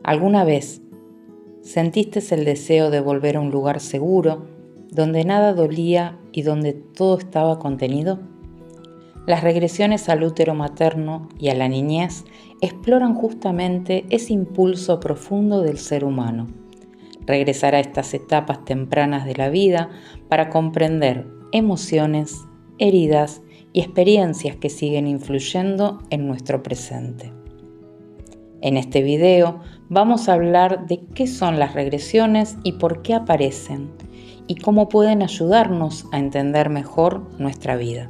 ¿Alguna vez sentiste el deseo de volver a un lugar seguro, donde nada dolía y donde todo estaba contenido? Las regresiones al útero materno y a la niñez exploran justamente ese impulso profundo del ser humano. Regresar a estas etapas tempranas de la vida para comprender emociones, heridas y experiencias que siguen influyendo en nuestro presente. En este video vamos a hablar de qué son las regresiones y por qué aparecen, y cómo pueden ayudarnos a entender mejor nuestra vida.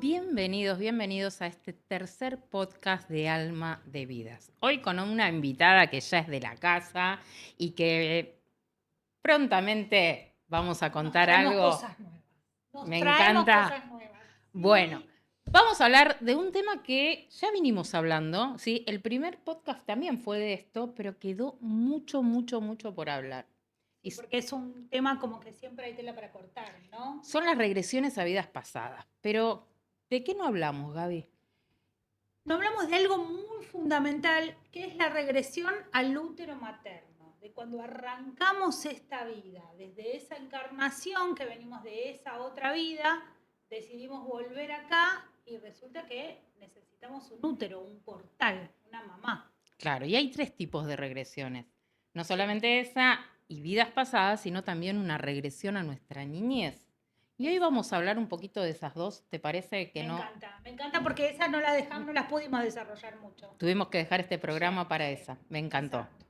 Bienvenidos a este tercer podcast de Alma de Vidas. Hoy con una invitada que ya es de la casa y que prontamente vamos a contar algo. Cosas nuevas. Me encanta. Cosas nuevas. Bueno, vamos a hablar de un tema que ya vinimos hablando, ¿sí? El primer podcast también fue de esto, pero quedó mucho por hablar. Sí, porque es un tema como que siempre hay tela para cortar, ¿no? Son las regresiones a vidas pasadas. Pero, ¿de qué no hablamos, Gaby? No hablamos de algo muy fundamental, que es la regresión al útero materno, de cuando arrancamos esta vida, desde esa encarnación que venimos de esa otra vida, decidimos volver acá y resulta que necesitamos un útero, un portal, una mamá. Claro, y hay 3 tipos de regresiones. No solamente esa y vidas pasadas, sino también una regresión a nuestra niñez. Y hoy vamos a hablar un poquito de esas dos. ¿Te parece que no? Me encanta porque esas no las pudimos desarrollar mucho. Tuvimos que dejar este programa para Sí, esa. Me encantó. exacto.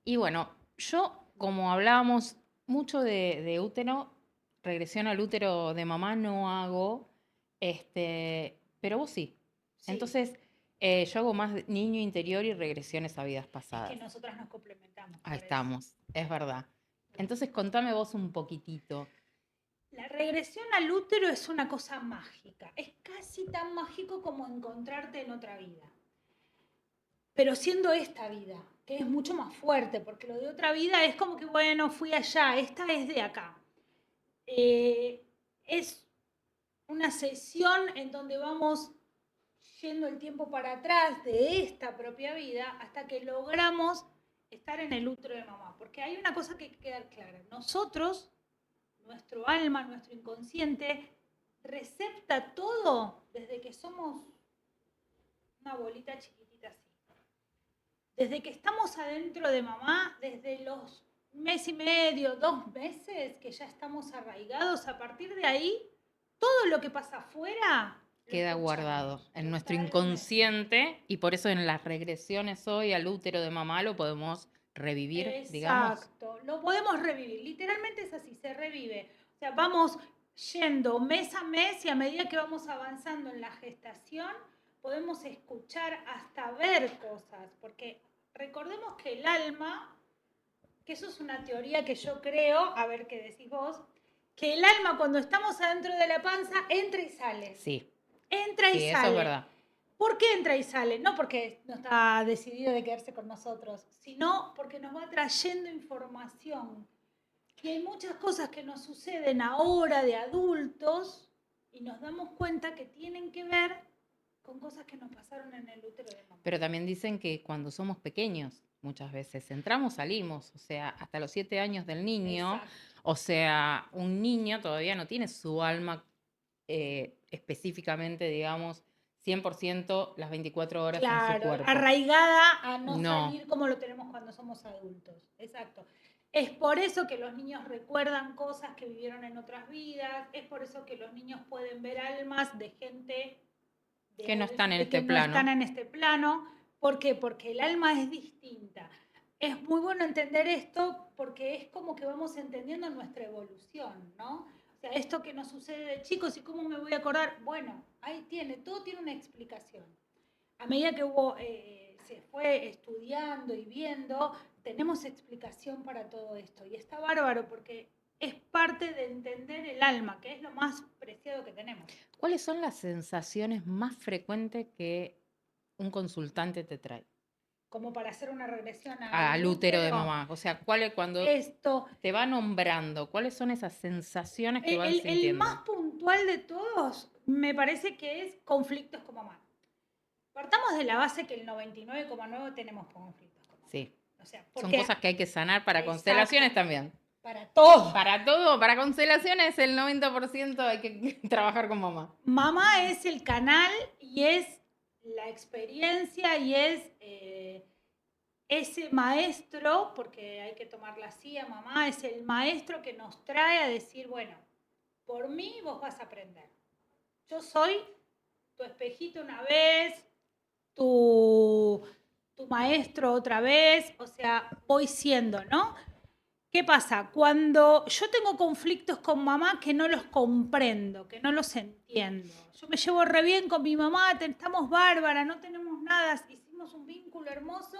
Y bueno, yo, como hablábamos mucho de útero, regresión al útero de mamá no hago, pero vos sí. Sí. Entonces, yo hago más niño interior y regresiones a vidas pasadas. Es que nosotras nos complementamos. Ahí estamos, es verdad. Entonces, contame vos un poquitito. La regresión al útero es una cosa mágica. Es casi tan mágico como encontrarte en otra vida. Pero siendo esta vida, que es mucho más fuerte, porque lo de otra vida es como que, bueno, fui allá, esta es de acá. Es una sesión en donde vamos yendo el tiempo para atrás de esta propia vida hasta que logramos estar en el útero de mamá. Porque hay una cosa que hay que quedar clara. Nosotros, nuestro alma, nuestro inconsciente, recepta todo desde que somos una bolita chiquitita así. Desde que estamos adentro de mamá, desde los mes y medio, 2 meses, que ya estamos arraigados, a partir de ahí, todo lo que pasa afuera queda guardado en nuestro inconsciente y por eso en las regresiones hoy al útero de mamá lo podemos revivir, digamos. Exacto, lo podemos revivir, literalmente es así, se revive. O sea, vamos yendo mes a mes y a medida que vamos avanzando en la gestación, podemos escuchar hasta ver cosas, porque recordemos que el alma, que eso es una teoría que yo creo, a ver qué decís vos, que el alma cuando estamos adentro de la panza entra y sale. Sí. Entra y Sí, sale. eso es verdad. ¿Por qué entra y sale? No porque no está decidido de quedarse con nosotros, sino porque nos va trayendo información. Y hay muchas cosas que nos suceden ahora de adultos y nos damos cuenta que tienen que ver con cosas que nos pasaron en el útero de mamá. Pero también dicen que cuando somos pequeños, muchas veces entramos, salimos, o sea, hasta los 7 años del niño. Exacto. O sea, un niño todavía no tiene su alma específicamente, digamos, 100% las 24 horas en su cuerpo. Arraigada a no salir como lo tenemos cuando somos adultos. Exacto. Es por eso que los niños recuerdan cosas que vivieron en otras vidas, es por eso que los niños pueden ver almas de gente que no están en este plano. No están en este plano. ¿Por qué? Porque el alma es distinta. Es muy bueno entender esto porque es como que vamos entendiendo nuestra evolución, ¿no? O sea, esto que nos sucede de chicos y cómo me voy a acordar, bueno, ahí todo tiene una explicación. A medida que se fue estudiando y viendo, tenemos explicación para todo esto. Y está bárbaro porque es parte de entender el alma, que es lo más preciado que tenemos. ¿Cuáles son las sensaciones más frecuentes que un consultante te trae? Como para hacer una regresión al útero de mamá. O sea, cuando te va nombrando, ¿cuáles son esas sensaciones que van sintiendo? El más puntual de todos me parece que es conflictos con mamá. Partamos de la base que el 99,9 tenemos conflictos con mamá. Sí. O sea, Son porque cosas que hay que sanar para Exacto. constelaciones también. para todo. Para todo, para constelaciones el 90% hay que trabajar con mamá. Mamá es el canal y es la experiencia y es ese maestro, porque hay que tomarla así a mamá, es el maestro que nos trae a decir, bueno, por mí vos vas a aprender. Yo soy tu espejito una vez, tu maestro otra vez, o sea, voy siendo, ¿no? ¿Qué pasa? Cuando yo tengo conflictos con mamá que no los comprendo, que no los entiendo. Yo me llevo re bien con mi mamá, estamos bárbaras, no tenemos nada, hicimos un vínculo hermoso,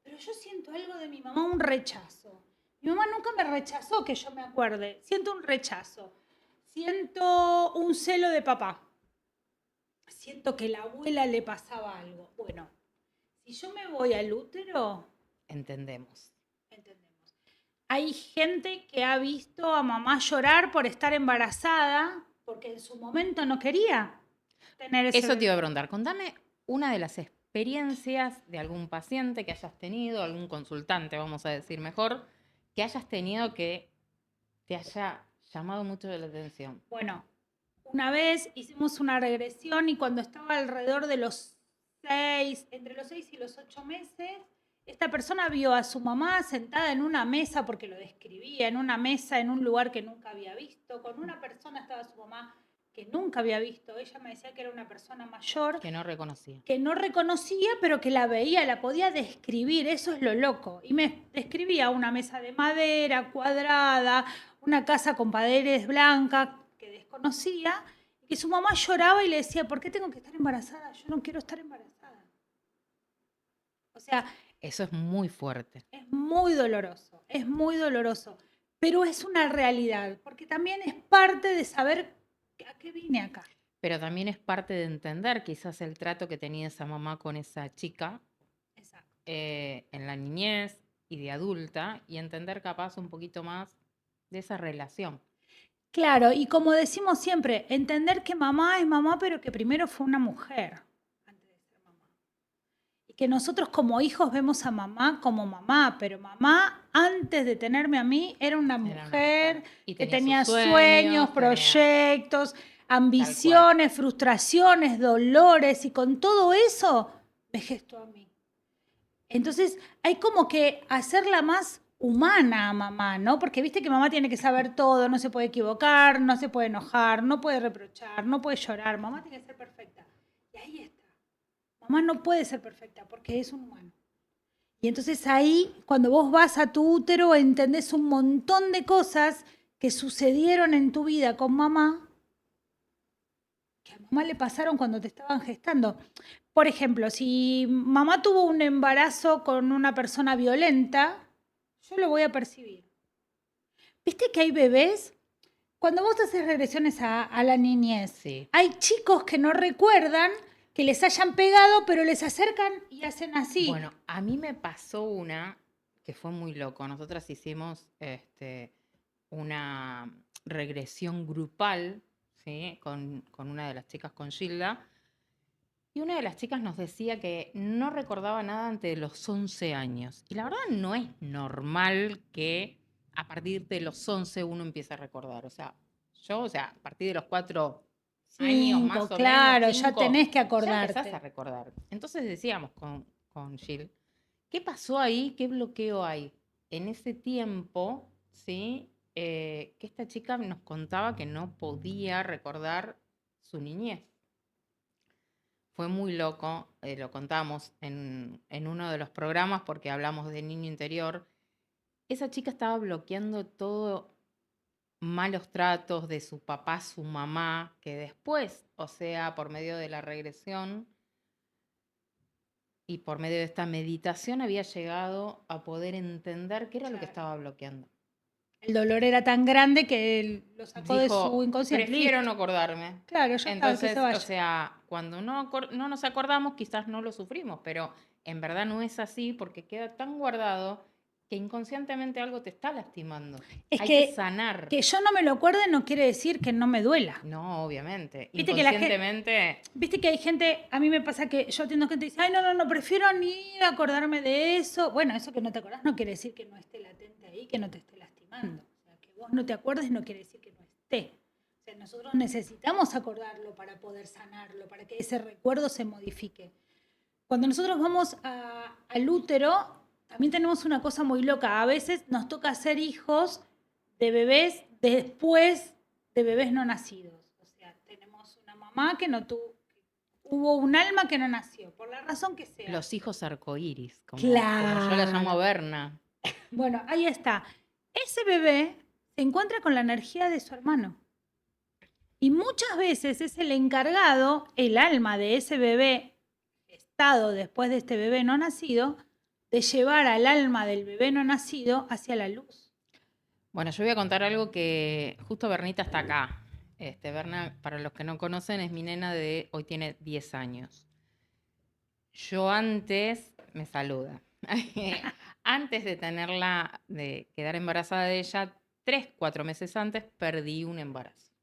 pero yo siento algo de mi mamá, un rechazo. Mi mamá nunca me rechazó, que yo me acuerde. Siento un rechazo. Siento un celo de papá. Siento que la abuela le pasaba algo. Bueno, si yo me voy al útero, Entendemos. entendemos. Hay gente que ha visto a mamá llorar por estar embarazada, porque en su momento no quería tener ese Eso te iba a bebé. preguntar. Contame una de las experiencias de algún paciente que hayas tenido, algún consultante, vamos a decir mejor, que hayas tenido que te haya llamado mucho la atención. Bueno, una vez hicimos una regresión y cuando estaba alrededor de los 6, entre los 6 y los 8 meses, esta persona vio a su mamá sentada en una mesa, porque lo describía, en una mesa, en un lugar que nunca había visto. Con una persona estaba su mamá que nunca había visto. Ella me decía que era una persona mayor, Que no reconocía. que no reconocía, pero que la veía, la podía describir. Eso es lo loco. Y me describía una mesa de madera, cuadrada, una casa con paredes blancas que desconocía, y que su mamá lloraba y le decía, ¿por qué tengo que estar embarazada? Yo no quiero estar embarazada. O sea, Eso es muy fuerte. es muy doloroso, pero es una realidad, porque también es parte de saber a qué vine acá. Pero también es parte de entender quizás el trato que tenía esa mamá con esa chica Exacto. en la niñez y de adulta y entender capaz un poquito más de esa relación. Claro, y como decimos siempre, entender que mamá es mamá, pero que primero fue una mujer antes de ser mamá. Y que nosotros como hijos vemos a mamá como mamá, pero mamá antes de tenerme a mí era una Era una mujer mujer. Y que tenía sus tenía sueños, sueños, tenía proyectos, tal cual. ambiciones, frustraciones, dolores, y con todo eso me gestó a mí. Entonces hay como que hacerla más humana a mamá, ¿no? Porque viste que mamá tiene que saber todo, no se puede equivocar, no se puede enojar, no puede reprochar, no puede llorar, mamá tiene que ser perfecta. Y ahí está. Mamá no puede ser perfecta porque es un humano. Y entonces ahí, cuando vos vas a tu útero, entendés un montón de cosas que sucedieron en tu vida con mamá, que a mamá le pasaron cuando te estaban gestando. Por ejemplo, si mamá tuvo un embarazo con una persona violenta, yo lo voy a percibir. ¿Viste que hay bebés? Cuando vos haces regresiones a la niñez, Sí. hay chicos que no recuerdan que les hayan pegado, pero les acercan y hacen así. Bueno, a mí me pasó una que fue muy loco. Nosotras hicimos una regresión grupal, ¿sí? Con una de las chicas, con Gilda. Y una de las chicas nos decía que no recordaba nada antes de los 11 años. Y la verdad no es normal que a partir de los 11 uno empiece a recordar. O sea, a partir de los 4 años más o Claro, menos, ya 5, tenés que ya empezás a acordarte. recordar. Entonces decíamos con Jill, ¿qué pasó ahí? ¿Qué bloqueo hay? En ese tiempo, ¿sí? Que esta chica nos contaba que no podía recordar su niñez. Fue muy loco, lo contamos en uno de los programas porque hablamos de niño interior. Esa chica estaba bloqueando todo malos tratos de su papá, su mamá, que después, o sea, por medio de la regresión y por medio de esta meditación había llegado a poder entender qué era lo que estaba bloqueando. El dolor era tan grande que él lo sacó de su Dijo, inconsciente. prefiero Listo. no acordarme. Claro, ya está, que se Entonces, vaya. o sea, cuando no nos acordamos, quizás no lo sufrimos, pero en verdad no es así porque queda tan guardado Que inconscientemente algo te está lastimando. Es Hay que sanar. que yo no me lo acuerde no quiere decir que no me duela. No, obviamente. Viste que la gente, Inconscientemente. viste que hay gente, a mí me pasa que yo atiendo gente que dice, ay, no, prefiero ni acordarme de eso. Bueno, eso que no te acordás no quiere decir que no esté latente ahí, que no te esté lastimando. O sea, que vos no te acuerdes no quiere decir que no esté. O sea, nosotros necesitamos acordarlo para poder sanarlo, para que ese recuerdo se modifique. Cuando nosotros vamos al útero, también tenemos una cosa muy loca. A veces nos toca ser hijos de bebés después de bebés no nacidos. O sea, tenemos una mamá que no tuvo, hubo un alma que no nació, por la razón que sea. Los hijos arcoíris, como yo Claro. la llamo Berna. Bueno, ahí está. Ese bebé se encuentra con la energía de su hermano. Y muchas veces es el encargado, el alma de ese bebé gestado después de este bebé no nacido, de llevar al alma del bebé no nacido hacia la luz. Bueno, yo voy a contar algo que justo Bernita está acá. Berna, para los que no conocen, es mi nena hoy tiene 10 años. Yo antes, me saluda, antes de de quedar embarazada de ella, 3, 4 meses antes, perdí un embarazo.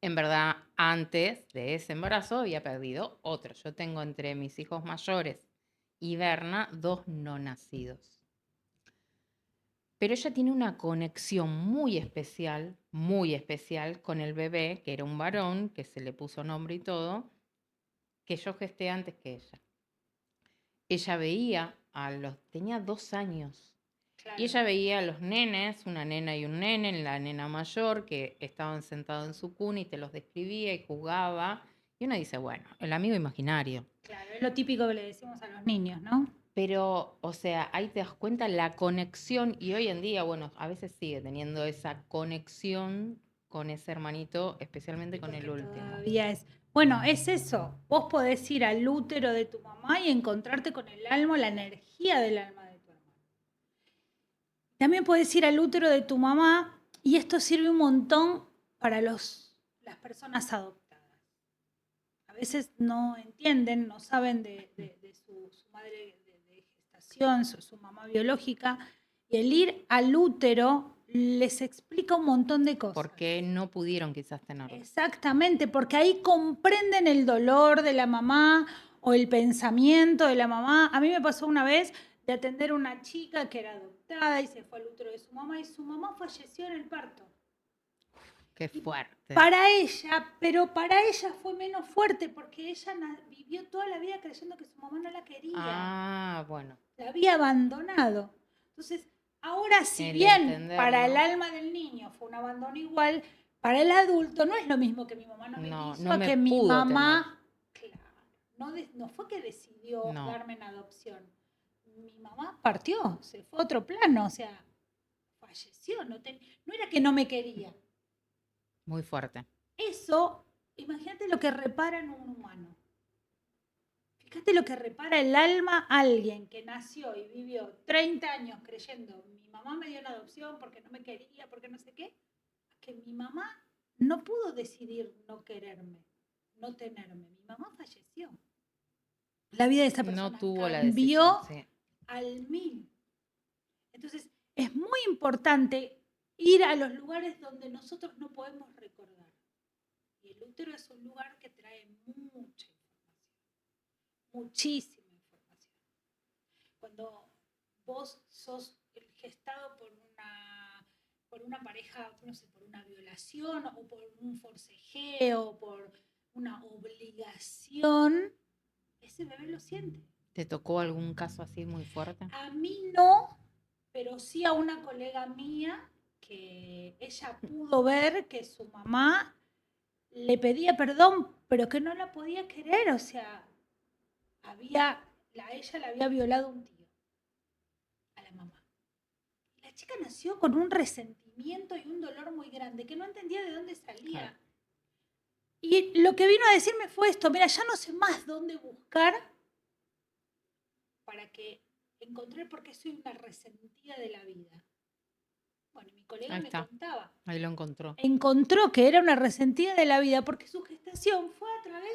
En verdad, antes de ese embarazo había perdido otro. Yo tengo entre mis hijos mayores y Berna 2 no nacidos. Pero ella tiene una conexión muy especial con el bebé, que era un varón, que se le puso nombre y todo, que yo gesté antes que ella. Ella veía tenía 2 años, Claro. y ella veía a los nenes, una nena y un nene, la nena mayor, que estaban sentados en su cuna y te los describía y jugaba. Y uno dice, bueno, el amigo imaginario. Claro, es lo típico que le decimos a los niños, ¿no? Pero, o sea, ahí te das cuenta la conexión, y hoy en día, bueno, a veces sigue teniendo esa conexión con ese hermanito, especialmente con el último. Todavía es. Bueno, es eso. Vos podés ir al útero de tu mamá y encontrarte con el alma, la energía del alma de tu hermano. También podés ir al útero de tu mamá y esto sirve un montón para las personas adoptadas. A veces no entienden, no saben de su madre de gestación, su mamá biológica, y el ir al útero les explica un montón de cosas. ¿Por qué no pudieron quizás tenerlo? Exactamente, porque ahí comprenden el dolor de la mamá o el pensamiento de la mamá. A mí me pasó una vez de atender a una chica que era adoptada y se fue al útero de su mamá y su mamá falleció en el parto. Qué fuerte. Para ella fue menos fuerte porque ella vivió toda la vida creyendo que su mamá no la quería. Ah, bueno. La había abandonado. Entonces, ahora si bien para el alma del niño fue un abandono igual, para el adulto no es lo mismo que mi mamá no me quiso, que mi mamá, claro, no fue que decidió darme en adopción. Mi mamá partió, se fue a otro plano, o sea, falleció, no era que no me quería. Muy fuerte. Eso, imagínate lo que repara en un humano. Fíjate lo que repara el alma a alguien que nació y vivió 30 años creyendo, mi mamá me dio en adopción porque no me quería, porque no sé qué, que mi mamá no pudo decidir no quererme, no tenerme. Mi mamá falleció. La vida de esa persona no tuvo cambió la decisión, sí. al 1000. Entonces, es muy importante ir a los lugares donde nosotros no podemos recordar. Y el útero es un lugar que trae mucha información, muchísima información. Cuando vos sos gestado por una pareja, no sé, por una violación o por un forcejeo, por una obligación, ese bebé lo siente. ¿Te tocó algún caso así muy fuerte? A mí no, pero sí a una colega mía que ella pudo ver que su mamá le pedía perdón, pero que no la podía querer, o sea, ella la había violado un tío, a la mamá. Y la chica nació con un resentimiento y un dolor muy grande, que no entendía de dónde salía. Claro. Y lo que vino a decirme fue esto, mira, ya no sé más dónde buscar para que encontrar por qué soy una resentida de la vida. Bueno, mi colega me contaba. Ahí lo encontró. Encontró que era una resentida de la vida porque su gestación fue a través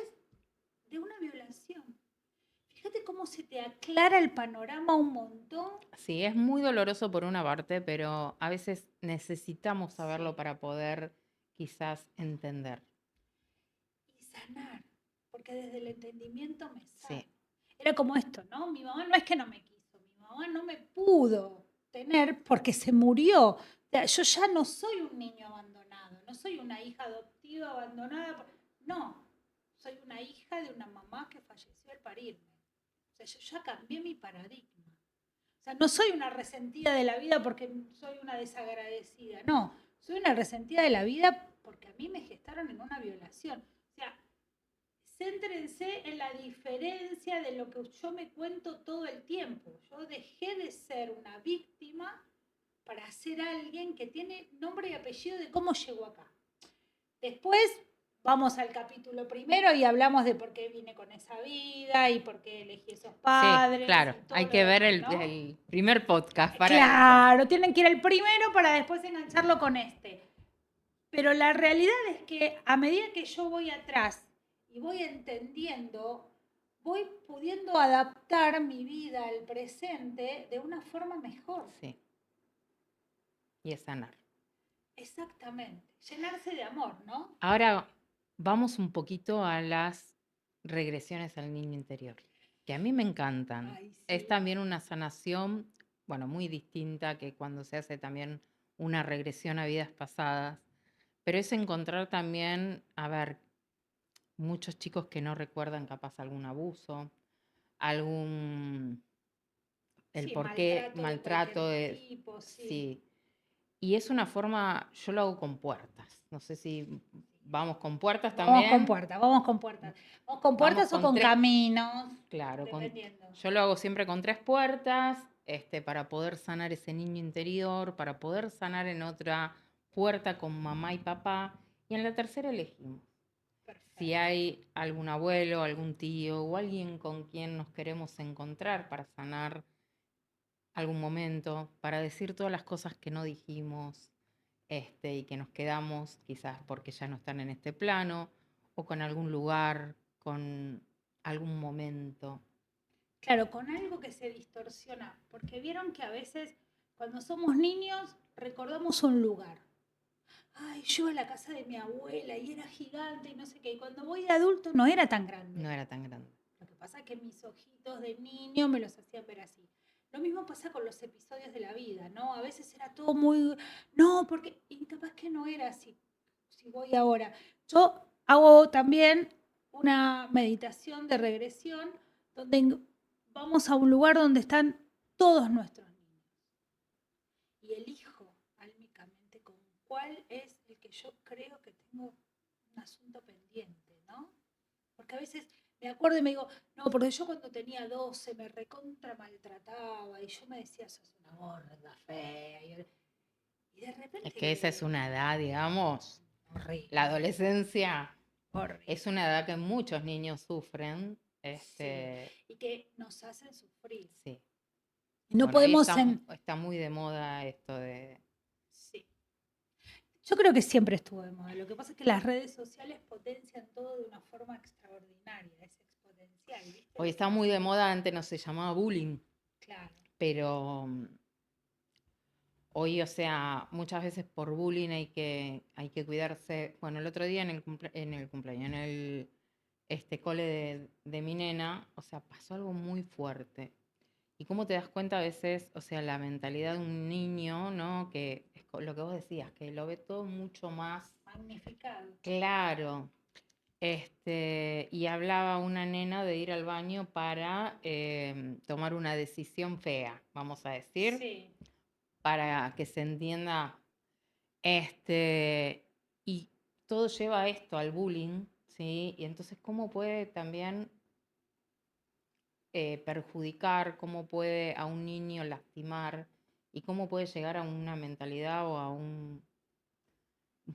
de una violación. Fíjate cómo cómo se te aclara el panorama un montón. Sí, es muy doloroso por una parte, pero a veces necesitamos saberlo Sí. para poder quizás entender. Y sanar, porque desde el entendimiento me sano. Sí, Era como esto, ¿no? Mi mamá no es que no me quiso, mi mamá no me pudo tener porque se murió. O sea, yo ya no soy un niño abandonado, no soy una hija adoptiva abandonada. No, soy una hija de una mamá que falleció al parirme. O sea, yo ya cambié mi paradigma. O sea, no soy una resentida de la vida porque soy una desagradecida. No, soy una resentida de la vida porque a mí me gestaron en una violación. O sea, céntrense en la diferencia de lo que yo me cuento todo el tiempo. Yo dejé de ser una víctima para ser alguien que tiene nombre y apellido de cómo llegó acá. Después vamos al capítulo primero y hablamos de por qué vine con esa vida y por qué elegí esos sí, padres. claro. Y todo Hay lo que ver demás, ¿no? el primer podcast para eso. Claro, tienen que ir al primero para después engancharlo con este. Pero la realidad es que a medida que yo voy atrás y voy entendiendo, voy pudiendo adaptar mi vida al presente de una forma mejor. Sí, y es sanar. Exactamente. Llenarse de amor, ¿no? Ahora vamos un poquito a las regresiones al niño interior, que a mí me encantan. Ay, Es sí. también una sanación, bueno, muy distinta que cuando se hace también una regresión a vidas pasadas, pero es encontrar también, a ver, muchos chicos que no recuerdan capaz algún abuso, algún, el Sí, por qué maltrato de maltrato, cualquier tipo, sí. sí. Y es una forma, yo lo hago con puertas, no sé si vamos con puertas Vamos con también. puertas, vamos con puertas. Vamos con Vamos puertas o con con tres, caminos, claro, dependiendo. yo lo hago siempre con tres puertas, para poder sanar ese niño interior, para poder sanar en otra puerta con mamá y papá, y en la tercera elegimos. Si Perfecto. hay algún abuelo, algún tío o alguien con quien nos queremos encontrar para sanar algún momento, para decir todas las cosas que no dijimos, y que nos quedamos quizás porque ya no están en este plano, o con algún lugar, con algún momento. Claro, con algo que se distorsiona, porque vieron que a veces cuando somos niños recordamos un lugar. Ay, yo a la casa de mi abuela y era gigante y no sé qué. Y cuando voy de adulto no era tan grande. No era tan grande. Lo que pasa es que mis ojitos de niño me los hacían ver así. Lo mismo pasa con los episodios de la vida, ¿no? A veces era todo muy... No, porque... Y capaz que no era así, si voy ahora. Yo hago también una meditación de regresión donde vamos a un lugar donde están todos nuestros niños. Y elijo álmicamente con cuál es el que yo creo que tengo un asunto pendiente, ¿no? Porque a veces me acuerdo y me digo, no, porque yo cuando tenía 12 me recontra maltrataba y yo me decía, sos una gorda, fea. Y de Es repente que esa es una edad, digamos, horrible, la adolescencia horrible. es una edad que muchos niños sufren. Sí, y que nos hacen sufrir. Sí. No Bueno, hoy podemos... está muy de moda esto de... Sí. Yo creo que siempre estuvo de moda. Lo que pasa es que las redes sociales potencian todo de una forma extraordinaria, es exponencial, ¿viste? Hoy está muy de moda, antes no se llamaba bullying, Claro. pero hoy, o sea, muchas veces por bullying hay que cuidarse. Bueno, el otro día en el cumpleaños, en el cole de mi nena, o sea, pasó algo muy fuerte. Y cómo te das cuenta a veces, o sea, la mentalidad de un niño, ¿no? Que es lo que vos decías, que lo ve todo mucho más Magnificado. claro. Y hablaba una nena de ir al baño para tomar una decisión fea, vamos a decir, Sí. para que se entienda. Y todo lleva a esto, al bullying, ¿sí? Y entonces, ¿cómo puede también perjudicar, cómo puede a un niño lastimar y cómo puede llegar a una mentalidad o a un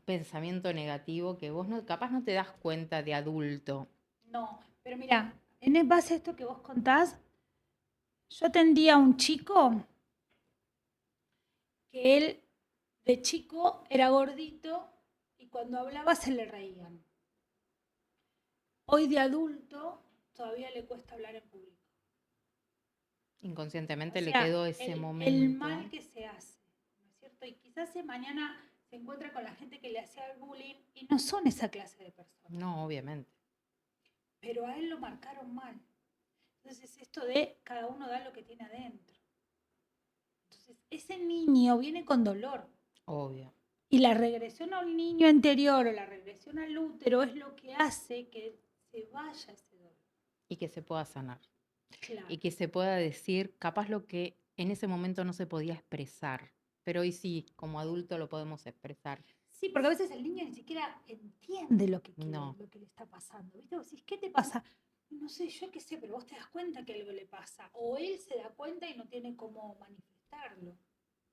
pensamiento negativo que vos no, capaz no te das cuenta de adulto? No, pero mira, en base a esto que vos contás, yo atendía a un chico que él de chico era gordito y cuando hablaba se le reían. Hoy de adulto todavía le cuesta hablar en público. Inconscientemente O le sea, quedó ese el mal momento. que se hace, ¿no es cierto? Y quizás si mañana se encuentra con la gente que le hacía el bullying y no son esa clase de personas, No, obviamente. pero a él lo marcaron mal. Entonces, esto de cada uno da lo que tiene adentro. Entonces, ese niño viene con dolor. Obvio. Y la regresión a un niño anterior o la regresión al útero es lo que hace que se vaya ese dolor. Y que se pueda sanar. Claro. Y que se pueda decir capaz lo que en ese momento no se podía expresar. Pero hoy sí, como adulto lo podemos expresar. Sí, porque a veces el niño ni siquiera entiende lo que No. le está pasando. ¿Viste? Vos decís, ¿qué te pasa? No sé, yo qué sé, pero vos te das cuenta que algo le pasa. O él se da cuenta y no tiene cómo manifestarlo.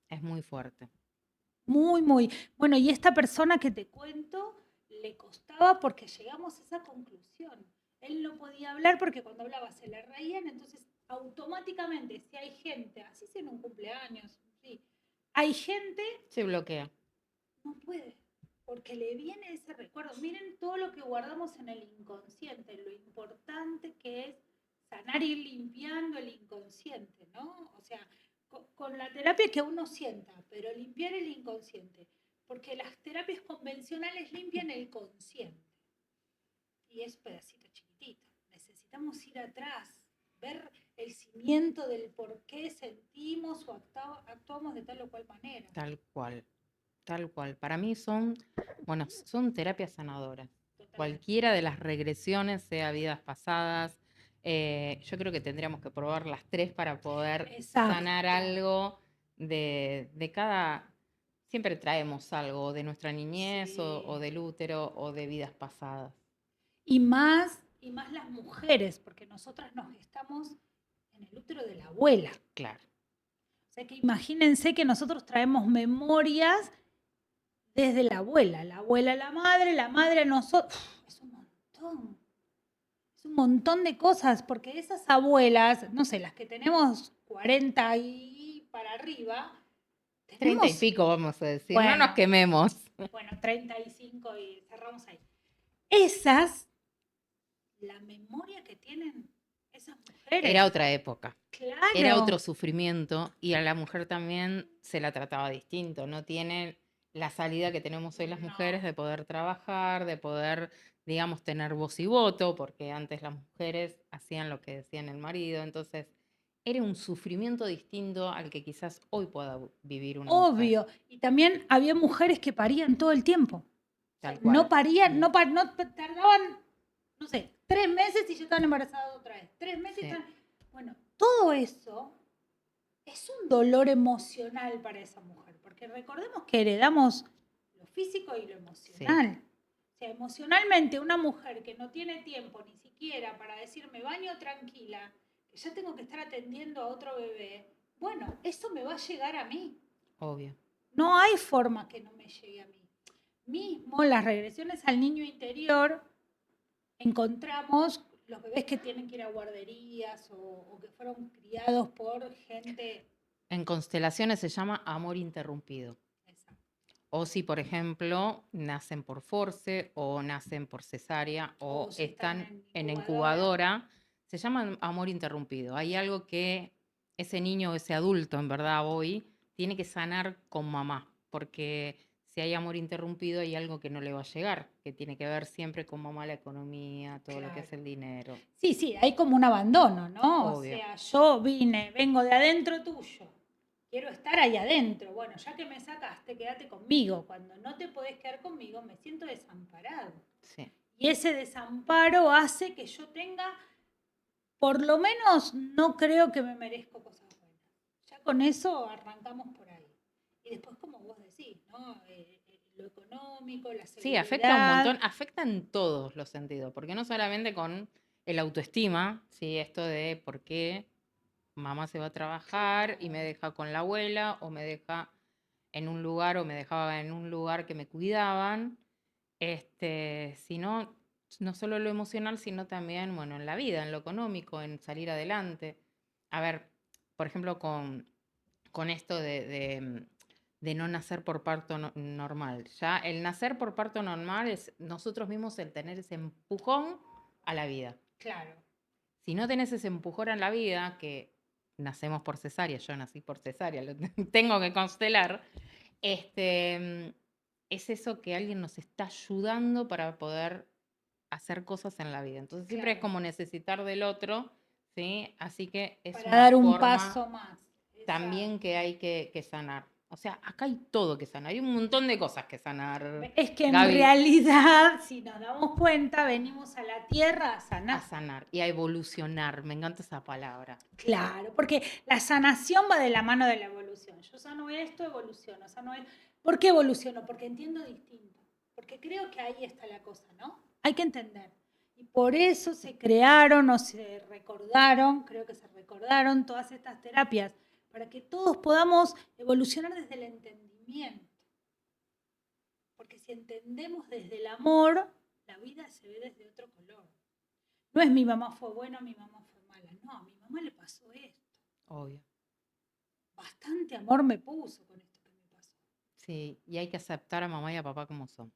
Es muy fuerte. Muy, muy. Bueno, y esta persona que te cuento le costaba porque llegamos a esa conclusión. Él no podía hablar porque cuando hablaba se le reían, entonces automáticamente, si hay gente, así sea en un cumpleaños, sí, hay gente, Se bloquea. no puede, porque le viene ese recuerdo. Miren todo lo que guardamos en el inconsciente, lo importante que es sanar y ir limpiando el inconsciente, ¿no? O sea, con la terapia que uno sienta, pero limpiar el inconsciente, porque las terapias convencionales limpian el consciente y es pedacito chiquitito. Necesitamos ir atrás, ver el cimiento del por qué sentimos o actuamos de tal o cual manera. Tal cual. Tal cual. Para mí son terapias sanadoras. Totalmente. Cualquiera de las regresiones, sea vidas pasadas, yo creo que tendríamos que probar las tres para poder sanar algo de cada... Siempre traemos algo de nuestra niñez Sí. o del útero o de vidas pasadas. Y más las mujeres, porque nosotras nos gestamos en el útero de la abuela. Claro. O sea que imagínense que nosotros traemos memorias desde la abuela la madre a nosotros. Es un montón. Es un montón de cosas, porque esas abuelas, no sé, las que tenemos 40 y para arriba, 30 y tenemos, pico, vamos a decir. No bueno, nos quememos. bueno, 35 y cerramos ahí. Esas, la memoria que tienen esas mujeres. Era otra época. Claro. Era otro sufrimiento y a la mujer también se la trataba distinto. No tiene la salida que tenemos hoy las mujeres de poder trabajar, de poder, digamos, tener voz y voto, porque antes las mujeres hacían lo que decían el marido. Entonces, era un sufrimiento distinto al que quizás hoy pueda vivir una mujer. Obvio. Y también había mujeres que parían todo el tiempo. Tal cual. No parían, no tardaban, no sé, 3 meses y ya estaban embarazadas otra vez. 3 meses y Sí. Bueno, todo eso es un dolor emocional para esa mujer, porque recordemos que heredamos lo físico y lo emocional. O sea, emocionalmente una mujer que no tiene tiempo ni siquiera para decir me baño tranquila, que ya tengo que estar atendiendo a otro bebé, bueno, eso me va a llegar a mí. Obvio. No hay forma que no me llegue a mí. Mismo las regresiones al niño interior, encontramos los bebés que tienen que ir a guarderías o que fueron criados por gente. En constelaciones se llama amor interrumpido. Exacto. O si, por ejemplo, nacen por force o nacen por cesárea o si están en incubadora, se llama amor interrumpido. Hay algo que ese niño o ese adulto, en verdad, hoy, tiene que sanar con mamá, porque si hay amor interrumpido hay algo que no le va a llegar, que tiene que ver siempre con mamá, la economía, todo lo que es el dinero. Sí, sí, hay como un abandono, ¿no? Obvio. O sea, yo vengo de adentro tuyo, quiero estar ahí adentro. Bueno, ya que me sacaste, quédate conmigo. Cuando no te podés quedar conmigo, me siento desamparado. Sí. Y ese desamparo hace que yo tenga, por lo menos, no creo que me merezco cosas buenas. Ya con eso arrancamos por ahí. Y después, como vos decís, ¿no? Lo económico, la seguridad. Sí, afecta un montón, afecta en todos los sentidos, porque no solamente con el autoestima, ¿sí? Esto de por qué mamá se va a trabajar y me deja con la abuela o me deja en un lugar o me dejaba en un lugar que me cuidaban, sino no solo lo emocional, sino también, bueno, en la vida, en lo económico, en salir adelante. A ver, por ejemplo, con esto de no nacer por parto normal. Ya el nacer por parto normal es nosotros mismos el tener ese empujón a la vida. Claro. Si no tenés ese empujón a la vida, que nacemos por cesárea, yo nací por cesárea, lo tengo que constelar, es eso que alguien nos está ayudando para poder hacer cosas en la vida. Entonces siempre es Claro. como necesitar del otro, ¿sí? Así que es Para una dar un forma paso más. también que hay que sanar. O sea, acá hay todo que sanar, hay un montón de cosas que sanar. Es que en Gaby, realidad, si nos damos cuenta, venimos a la Tierra a a sanar. sanar y a evolucionar, me encanta esa palabra. Claro, porque la sanación va de la mano de la evolución. Yo sano esto, evoluciono, sano esto. ¿Por qué evoluciono? Porque entiendo distinto. Porque creo que ahí está la cosa, ¿no? Hay que entender. Y por eso se crearon o se recordaron, creo que se recordaron todas estas terapias, para que todos podamos evolucionar desde el entendimiento. Porque si entendemos desde el amor, la vida se ve desde otro color. No es mi mamá fue buena, mi mamá fue mala. No, a mi mamá le pasó esto. Obvio. Bastante amor me puso con esto que me pasó. Sí, y hay que aceptar a mamá y a papá como son.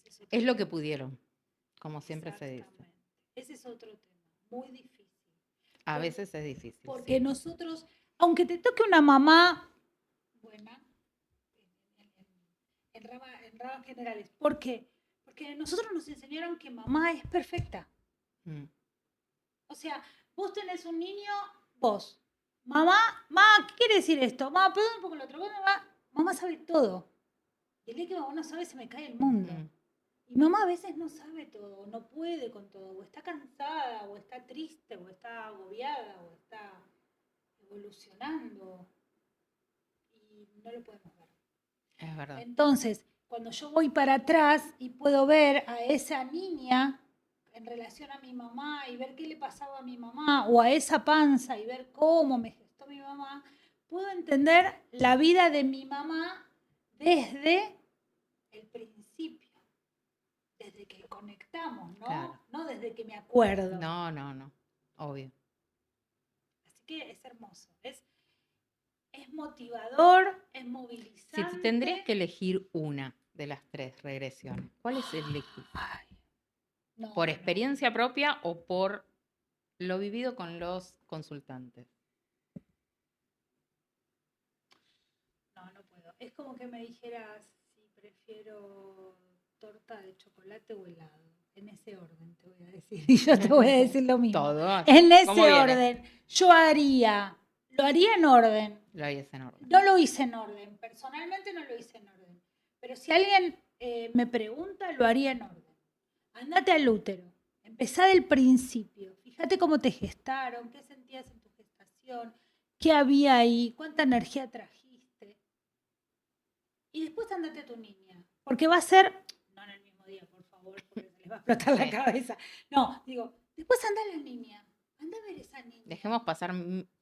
Ese Es lo que pudieron, como siempre se dice. Exactamente. Ese es otro tema, muy difícil. A Por- veces es difícil, Porque sí. nosotros, aunque te toque una mamá buena, en ramas generales, ¿por qué? Porque nosotros nos enseñaron que mamá es perfecta. Mm. O sea, vos tenés un niño, vos, mamá, ¿qué quiere decir esto? Mamá, perdón un poco lo otro. Mamá sabe todo. Y el día que mamá no sabe, se me cae el mundo. Mm. Y mamá a veces no sabe todo, no puede con todo, o está cansada, o está triste, o está agobiada, o está evolucionando. Y no lo podemos ver. Es verdad. Entonces, cuando yo voy para atrás y puedo ver a esa niña en relación a mi mamá y ver qué le pasaba a mi mamá, o a esa panza y ver cómo me gestó mi mamá, puedo entender la vida de mi mamá desde el principio, desde que conectamos, ¿no? Claro. No desde que me acuerdo. No, obvio. Así que es hermoso, es motivador, es Si movilizante. te tendrías que elegir una de las 3 regresiones, ¿cuál es elegís? Ay, no, ¿Por experiencia propia o por lo vivido con los consultantes? No puedo. Es como que me dijeras si prefiero torta de chocolate o helado. En ese orden te voy a decir. Y yo te voy a decir lo mismo. Todo. En ¿Cómo ese viene? orden. Yo lo haría en orden. Lo harías en orden. No lo hice en orden. Personalmente no lo hice en orden. Pero si alguien me pregunta, lo haría en orden. Andate al útero. Empezá del principio. Fíjate cómo te gestaron, qué sentías en tu gestación, qué había ahí, cuánta energía trajiste. Y después andate a tu niña. Porque va a ser, no en el mismo día, por favor, porque se les va a explotar la cabeza. No, digo, después anda a la niña. Anda a ver esa niña. Dejemos pasar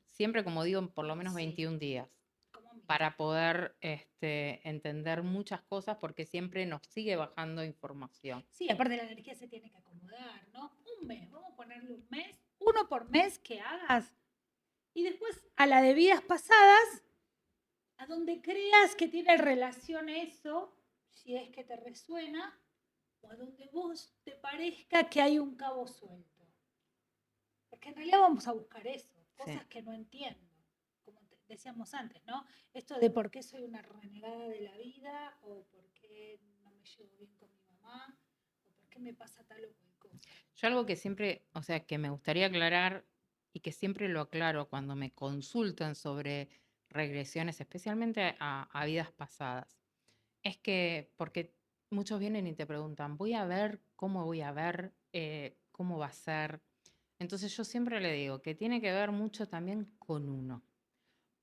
siempre, como digo, por lo menos 21 días. Para poder entender muchas cosas, porque siempre nos sigue bajando información. Sí, aparte la energía se tiene que acomodar, ¿no? Un mes, vamos a ponerle un mes, uno por mes que hagas. Y después a la de vidas pasadas, a donde creas que tiene relación eso, si es que te resuena, o a donde vos te parezca que hay un cabo suelto. Porque en realidad vamos a buscar eso, cosas que no entiendo, como decíamos antes, ¿no? Esto de por qué soy una renegada de la vida, o por qué no me llevo bien con mi mamá, o por qué me pasa tal o cual cosa. Yo algo que siempre, o sea, que me gustaría aclarar y que siempre lo aclaro cuando me consultan sobre regresiones, especialmente a vidas pasadas, es que, porque muchos vienen y te preguntan, voy a ver cómo voy a ver, cómo va a ser. Entonces yo siempre le digo que tiene que ver mucho también con uno.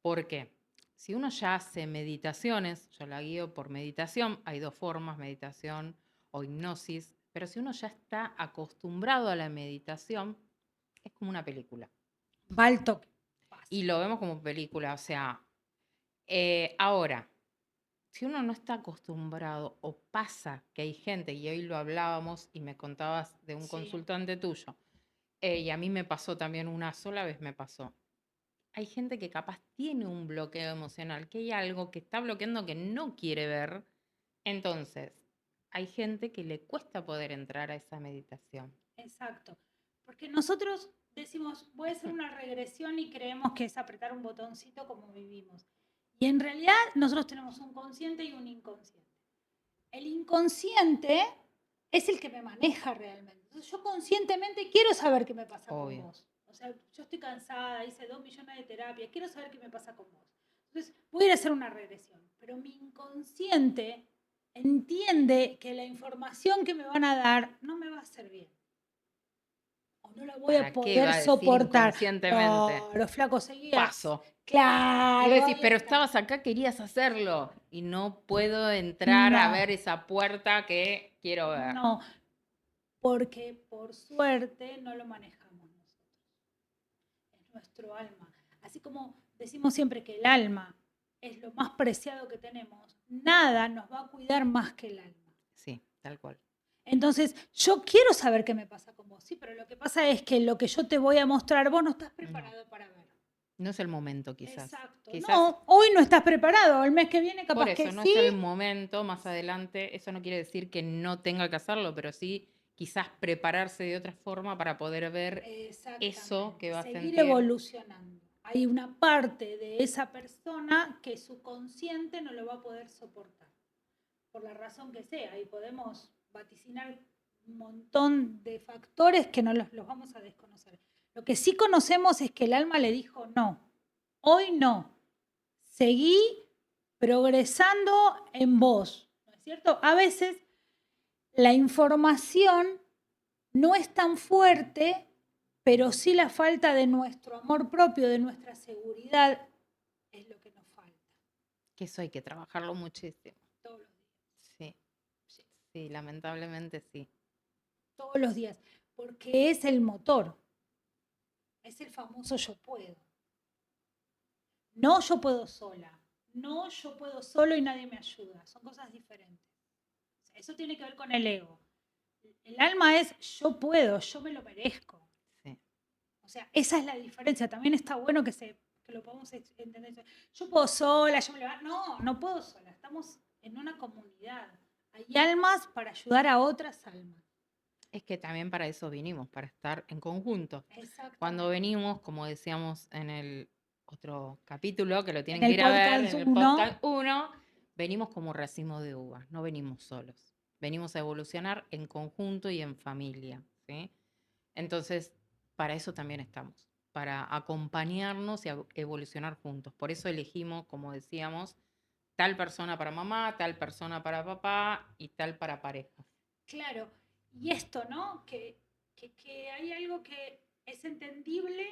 ¿Por qué? Si uno ya hace meditaciones, yo la guío por meditación, hay 2 formas, meditación o hipnosis, pero si uno ya está acostumbrado a la meditación, es como una película. Va al toque. Y lo vemos como película, o sea, ahora, si uno no está acostumbrado o pasa que hay gente, y hoy lo hablábamos y me contabas de un consultante tuyo, y a mí me pasó también una sola vez me pasó. Hay gente que capaz tiene un bloqueo emocional, que hay algo que está bloqueando que no quiere ver. Entonces, hay gente que le cuesta poder entrar a esa meditación. Exacto. Porque nosotros decimos, voy a hacer una regresión y creemos que es apretar un botoncito como vivimos. Y en realidad nosotros tenemos un consciente y un inconsciente. El inconsciente es el que me maneja realmente. Entonces yo conscientemente quiero saber qué me pasa con Obvio. vos. O sea, yo estoy cansada, hice 2 millones de terapias, quiero saber qué me pasa con vos. Entonces voy a ir a hacer una regresión. Pero mi inconsciente entiende que la información que me van a dar no me va a hacer bien. O no la voy a ¿Para qué poder va a decir soportar. inconscientemente? No, los flacos seguían. Paso. Y vos Claro, decís, ahí pero está. estabas acá, querías hacerlo. Y no puedo entrar a No, ver esa puerta que quiero ver. no, porque por suerte no lo manejamos nosotros. Es nuestro alma. Así como decimos siempre que el alma es lo más preciado que tenemos, nada nos va a cuidar más que el alma. Sí, tal cual. Entonces, yo quiero saber qué me pasa con vos, sí, pero lo que pasa es que lo que yo te voy a mostrar, vos no estás No, preparado para ver. no es el momento quizás. Exacto. Quizás No, hoy no estás preparado, el mes que viene por capaz que eso no sí. es el momento, más adelante. Eso no quiere decir que no tenga que hacerlo, pero sí quizás prepararse de otra forma para poder ver eso que Exactamente, va a seguir sentir. evolucionando. Hay una parte de esa persona que su consciente no lo va a poder soportar, por la razón que sea, y podemos vaticinar un montón de factores que no los vamos a desconocer. Lo que sí conocemos es que el alma le dijo no, hoy no, seguí progresando en vos, ¿no es cierto? A veces la información no es tan fuerte, pero sí la falta de nuestro amor propio, de nuestra seguridad, es lo que nos falta Que eso hay que trabajarlo muchísimo. todos los días. Sí, Sí, sí, lamentablemente sí. todos los días, porque es el motor, es el famoso yo puedo. No yo puedo sola, no yo puedo solo y nadie me ayuda, son cosas diferentes. O sea, eso tiene que ver con el ego. El alma es yo puedo, yo me lo merezco. Sí. O sea, esa es la diferencia. También está bueno que lo podamos entender. Yo puedo sola, yo me levanto. No, no puedo sola. Estamos en una comunidad. Hay almas para ayudar a otras almas. Es que también para eso vinimos, para estar en conjunto. Cuando Exactamente. venimos, como decíamos en el otro capítulo, que lo En tienen que el ir a ver, podcast en el 1, podcast 1, venimos como racimo de uvas, no venimos solos. Venimos a evolucionar en conjunto y en familia, ¿sí? Entonces, para eso también estamos, para acompañarnos y evolucionar juntos. Por eso elegimos, como decíamos, tal persona para mamá, tal persona para papá y tal para parejas. claro. Y esto, ¿no? Que hay algo que es entendible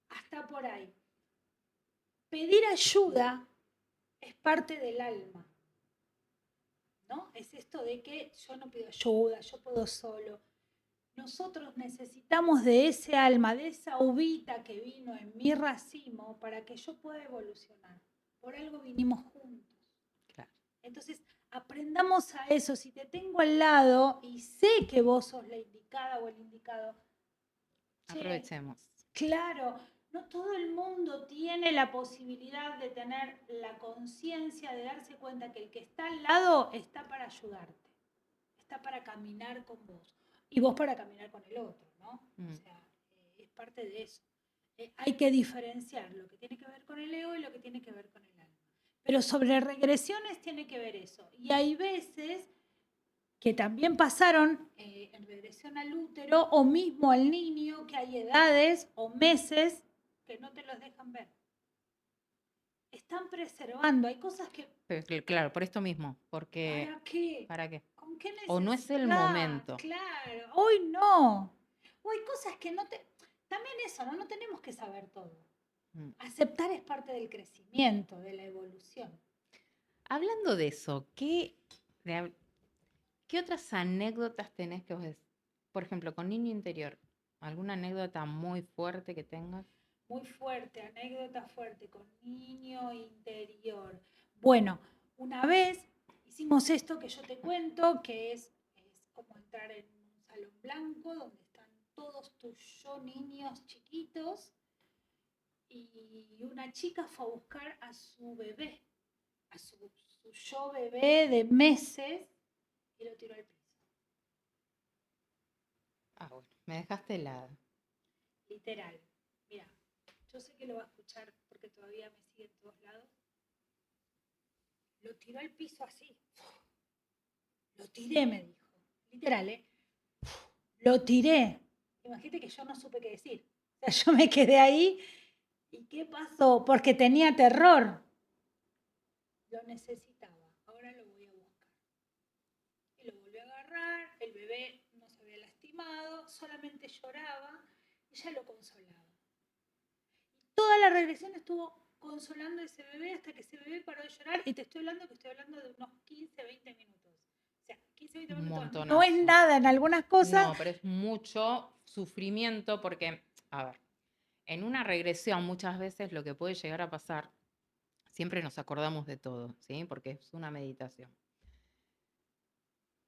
hasta por ahí. Pedir ayuda es parte del alma. ¿No? Es esto de que yo no pido ayuda, yo puedo solo. Nosotros necesitamos de ese alma, de esa uvita que vino en mi racimo para que yo pueda evolucionar. Por algo vinimos juntos. Claro. Entonces, aprendamos a eso. Si te tengo al lado y sé que vos sos la indicada o el indicado, che, Aprovechemos. claro, no todo el mundo tiene la posibilidad de tener la conciencia de darse cuenta que el que está al lado está para ayudarte, está para caminar con vos y vos para caminar con el otro, ¿no? O sea, es parte de eso. Hay que diferenciar lo que tiene que ver con el ego y lo que tiene que ver con el alma. Pero sobre regresiones tiene que ver eso. Y hay veces que también pasaron en regresión al útero o mismo al niño, que hay edades o meses que no te los dejan ver. Están preservando, hay cosas que... Claro, por esto mismo, porque ¿Para qué? ¿para qué? ¿Con qué O no es el necesidad? momento. Claro, hoy no. O hay cosas que no te... También eso, ¿no? No tenemos que saber todo. Mm. Aceptar es parte del crecimiento, de la evolución. Hablando de eso, ¿qué otras anécdotas tenés que vos por ejemplo, con niño interior? ¿Alguna anécdota muy fuerte que tengas? Muy fuerte, anécdota fuerte, con niño interior. Bueno, una vez hicimos esto que yo te cuento, que es como entrar en un salón blanco donde están todos tus yo niños chiquitos y una chica fue a buscar a su bebé, a su yo bebé de meses y lo tiró al piso. Ah, bueno, me dejaste helada. literal. Mira, yo sé que lo va a escuchar porque todavía me sigue en todos lados. Lo tiró al piso así. Lo tiré, me dijo. Literal, ¿eh? Lo tiré. Imagínate que yo no supe qué decir. O sea, yo me quedé ahí. ¿Y qué pasó? Porque tenía terror. Lo necesitaba. Ahora lo voy a buscar. Y lo volvió a agarrar. El bebé no se había lastimado. Solamente lloraba. Ella lo consolaba. Toda la regresión estuvo consolando a ese bebé hasta que ese bebé paró de llorar. Y te estoy hablando de unos 15, 20 minutos. O sea, 15, 20 Un minutos no montonazo. es nada en algunas cosas. No, pero es mucho sufrimiento porque, a ver, en una regresión muchas veces lo que puede llegar a pasar, siempre nos acordamos de todo, ¿sí? Porque es una meditación.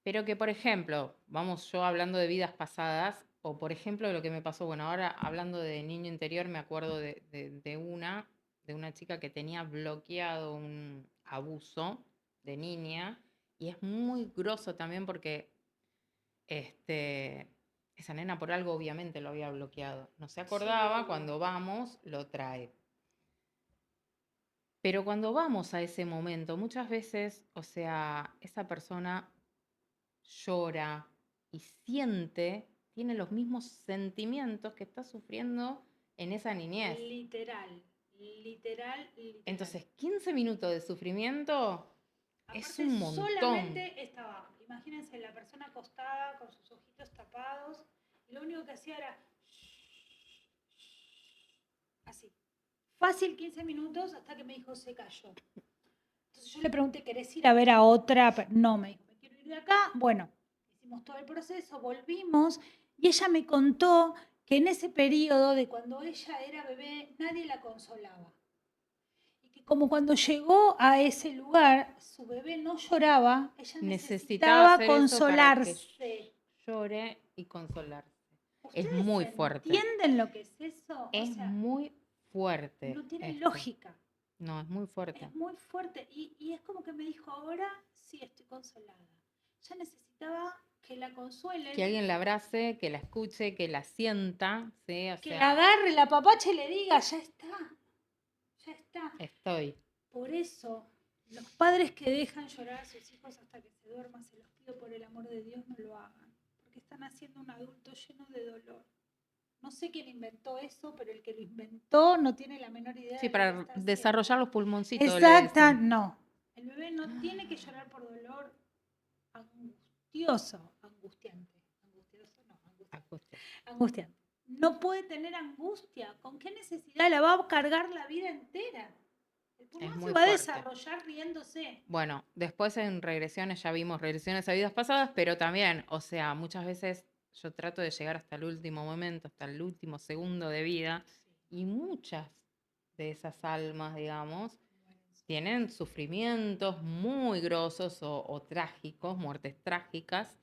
Pero que, por ejemplo, vamos yo hablando de vidas pasadas, o por ejemplo lo que me pasó, bueno, ahora hablando de niño interior, me acuerdo de una chica que tenía bloqueado un abuso de niña, y es muy groso también porque esa nena por algo obviamente lo había bloqueado. No se acordaba, Sí. cuando vamos lo trae. Pero cuando vamos a ese momento, muchas veces, o sea, esa persona llora y siente, tiene los mismos sentimientos que está sufriendo en esa niñez. Literal. Entonces, 15 minutos de sufrimiento es Aparte, un montón. solamente estaba, imagínense, la persona acostada con sus ojitos tapados, y lo único que hacía era así. Fácil 15 minutos hasta que me dijo se cayó. Entonces yo le pregunté, ¿querés ir a ver a otra? No, me dijo, me quiero ir de acá. Bueno, hicimos todo el proceso, volvimos, y ella me contó que en ese periodo de cuando ella era bebé, nadie la consolaba. Y que como cuando llegó a ese lugar, su bebé no lloraba, ella Necesitaba necesitaba hacer eso para que consolarse. llore y consolarse. Es ¿Ustedes muy fuerte. entienden lo que es eso? Es O sea, muy fuerte no tiene esto. lógica. No, es muy fuerte. Es muy fuerte. Y es como que me dijo, ahora sí estoy consolada. Ya necesitaba que la consuelen, Que alguien la abrace, que la escuche, que la sienta, ¿sí? O que sea, la agarre, la papache y le diga, ya está, ya está. estoy. Por eso, los padres que dejan llorar a sus hijos hasta que se duerman, se los pido por el amor de Dios, no lo hagan. Porque están haciendo un adulto lleno de dolor. No sé quién inventó eso, pero el que lo inventó no tiene la menor idea Sí, de lo que para está desarrollar haciendo. los pulmoncitos, le Exacta, dicen. no. El bebé no tiene que llorar por dolor angustioso, angustiante. Angustioso, no, Angustia. angustiante. No puede tener angustia. ¿Con qué necesidad? La va a cargar la vida entera. El Es pulmón se muy va a fuerte. desarrollar riéndose. Bueno, después en regresiones ya vimos regresiones a vidas pasadas, pero también, o sea, muchas veces yo trato de llegar hasta el último momento, hasta el último segundo de vida, y muchas de esas almas, digamos, tienen sufrimientos muy grosos o trágicos, muertes trágicas,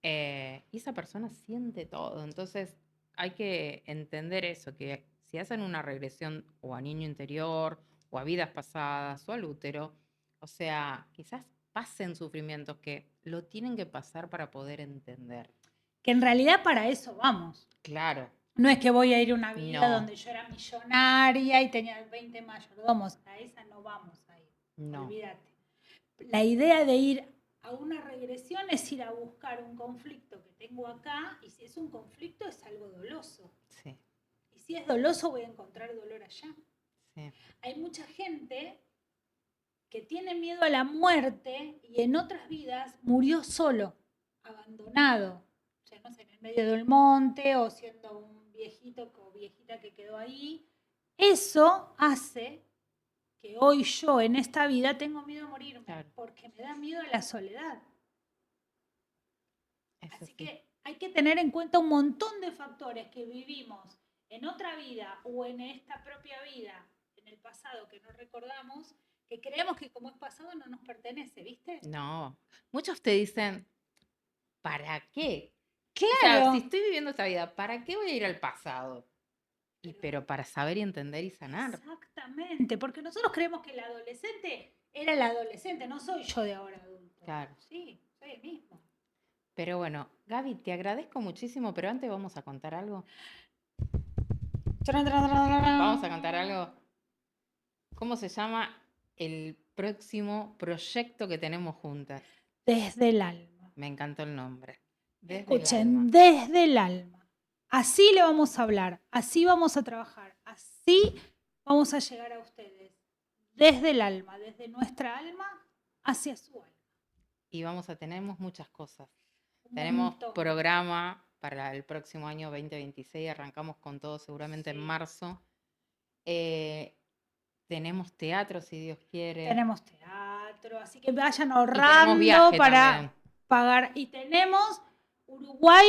y esa persona siente todo. Entonces hay que entender eso, que si hacen una regresión o a niño interior, o a vidas pasadas, o al útero, o sea, quizás pasen sufrimientos que lo tienen que pasar para poder entender. Que en realidad para eso vamos. Claro. No es que voy a ir a una vida No. donde yo era millonaria y tenía 20 mayordomos. A esa no vamos a ir. No. Olvídate. La idea de ir a una regresión es ir a buscar un conflicto que tengo acá, y si es un conflicto es algo doloso. Sí. Y si es doloso voy a encontrar dolor allá. Sí. Hay mucha gente que tiene miedo a la muerte y en otras vidas murió solo, abandonado, o sea, no sé, en el medio del monte o siendo un viejito o viejita que quedó ahí. Eso hace que hoy yo en esta vida tengo miedo a morirme, Claro. porque me da miedo a la soledad. Eso Así sí. que hay que tener en cuenta un montón de factores que vivimos en otra vida o en esta propia vida, en el pasado que no recordamos, que creemos que como es pasado no nos pertenece, ¿viste? No. Muchos te dicen, ¿para qué? O sea, Claro. si estoy viviendo esta vida, ¿para qué voy a ir al pasado? Pero para saber y entender y sanar. Exactamente, porque nosotros creemos que el adolescente era el adolescente, no soy yo de ahora adulto. Claro. Sí, soy el mismo. Pero bueno, Gaby, te agradezco muchísimo, pero antes vamos a contar algo. Vamos a cantar algo. ¿Cómo se llama el próximo proyecto que tenemos juntas? Desde el alma. Me encantó el nombre. Escuchen, desde el alma. Así le vamos a hablar, así vamos a trabajar, así vamos a llegar a ustedes. Desde el alma, desde nuestra alma hacia su alma. Y tenemos muchas cosas. Tenemos programa para el próximo año 2026, arrancamos con todo seguramente en marzo. Tenemos teatro, si Dios quiere. Tenemos teatro, así que vayan ahorrando para también pagar. Y tenemos Uruguay,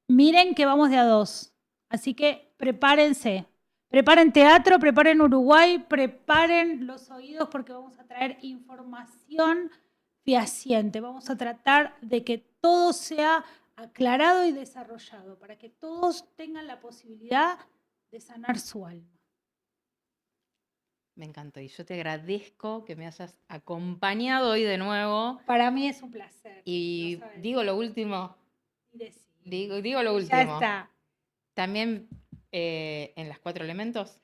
miren que vamos de a 2. Así que prepárense. Preparen teatro, preparen Uruguay, preparen los oídos porque vamos a traer información fehaciente. Vamos a tratar de que todo sea aclarado y desarrollado para que todos tengan la posibilidad de sanar su alma. Me encantó y yo te agradezco que me hayas acompañado hoy de nuevo. Para mí es un placer. Y digo lo último. Digo lo último. Ya está. También en las 4 elementos.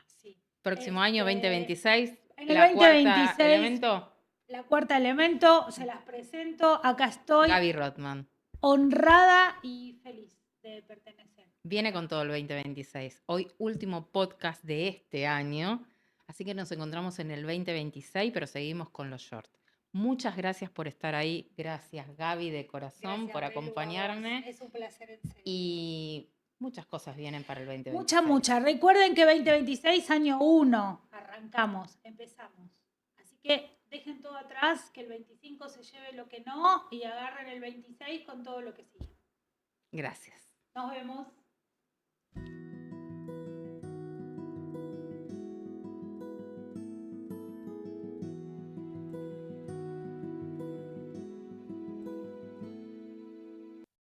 Sí. Próximo año 2026. En el la 2026, cuarta elemento. La cuarta elemento, se las presento. Acá estoy. Gaby Rothman. Honrada y feliz de pertenecer. Viene con todo el 2026. Hoy último podcast de este año. Así que nos encontramos en el 2026, pero seguimos con los shorts. Muchas gracias por estar ahí. Gracias, Gaby, de corazón, por acompañarme. Es un placer en serio. Y muchas cosas vienen para el 2026. Muchas. Recuerden que 2026, año 1. Arrancamos, empezamos. Así que dejen todo atrás, que el 25 se lleve lo que no y agarren el 26 con todo lo que sigue. Gracias. Nos vemos.